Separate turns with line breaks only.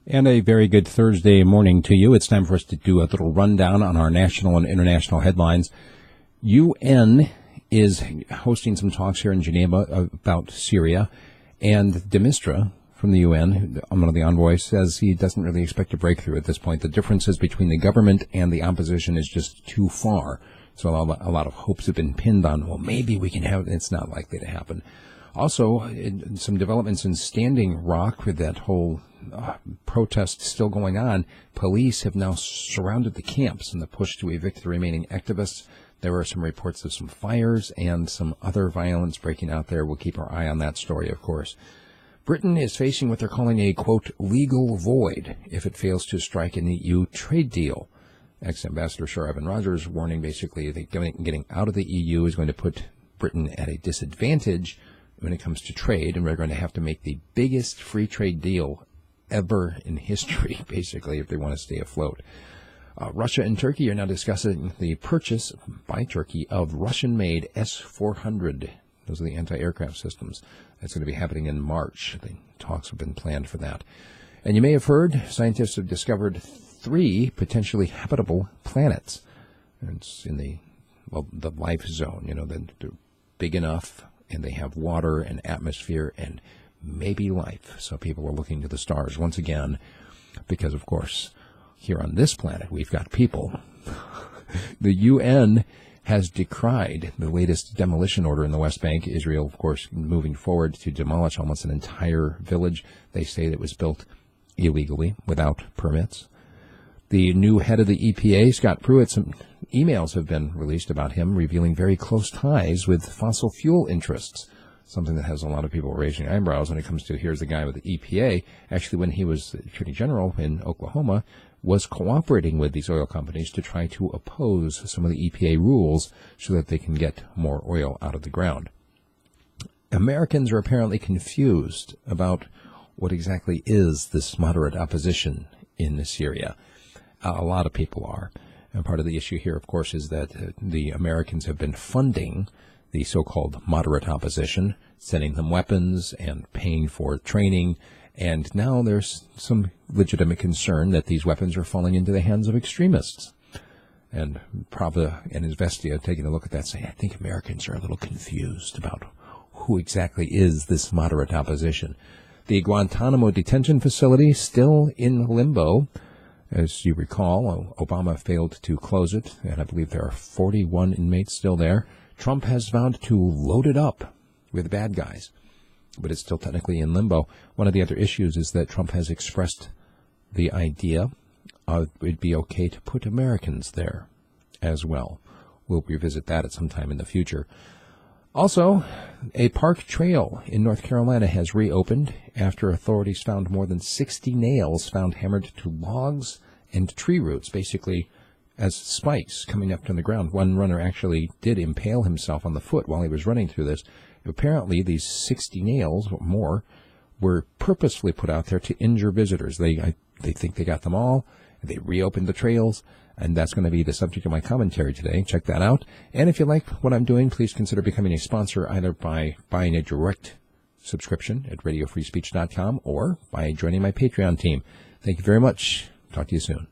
And a very good Thursday morning to you. It's time for us to do a little rundown on our national and international headlines. UN is hosting some talks here in Geneva about Syria, and Mistura from the UN, one of the envoys, says he doesn't really expect a breakthrough at this point. The differences between the government and the opposition is just too far. So a lot of hopes have been pinned on, well, maybe we can have it. It's not likely to happen. Also, some developments in Standing Rock with that whole protest still going on. Police have now surrounded the camps in the push to evict the remaining activists. There are some reports of some fires and some other violence breaking out there. We'll keep our eye on that story, of course. Britain is facing what they're calling a, quote, legal void if it fails to strike an EU trade deal. Ex-Ambassador Sir Evan Rogers warning basically that getting out of the EU is going to put Britain at a disadvantage when it comes to trade, and we're going to have to make the biggest free trade deal ever in history, basically, if they want to stay afloat. Russia and Turkey are now discussing the purchase by Turkey of Russian-made S-400. Those are the anti-aircraft systems. That's going to be happening in March. The talks have been planned for that. And you may have heard scientists have discovered 3 potentially habitable planets. And it's in the life zone. You know, they're big enough, and they have water and atmosphere and maybe life. So people are looking to the stars once again because, of course, here on this planet, we've got people. The UN has decried the latest demolition order in the West Bank. Israel, of course, moving forward to demolish almost an entire village. They say that it was built illegally, without permits. The new head of the EPA, Scott Pruitt, some emails have been released about him revealing very close ties with fossil fuel interests, something that has a lot of people raising eyebrows when it comes to here's the guy with the EPA. Actually, when he was the Attorney General in Oklahoma, was cooperating with these oil companies to try to oppose some of the EPA rules so that they can get more oil out of the ground. Americans are apparently confused about what exactly is this moderate opposition in Syria. A lot of people are. And part of the issue here, of course, is that the Americans have been funding the so-called moderate opposition, sending them weapons and paying for training. And now there's some legitimate concern that these weapons are falling into the hands of extremists. And Pravda and Izvestia taking a look at that say, I think Americans are a little confused about who exactly is this moderate opposition. The Guantánamo detention facility still in limbo. As you recall, Obama failed to close it, and I believe there are 41 inmates still there. Trump has vowed to load it up with bad guys, but it's still technically in limbo. One of the other issues is that Trump has expressed the idea it'd be okay to put Americans there as well. We'll revisit that at some time in the future. Also, a park trail in North Carolina has reopened after authorities found more than 60 nails found hammered to logs and tree roots, basically as spikes coming up from the ground. One runner actually did impale himself on the foot while he was running through this. Apparently, these 60 nails or more were purposefully put out there to injure visitors. They think they got them all. They reopened the trails, and that's going to be the subject of my commentary today. Check that out. And if you like what I'm doing, please consider becoming a sponsor either by buying a direct subscription at radiofreespeech.com or by joining my Patreon team. Thank you very much. Talk to you soon.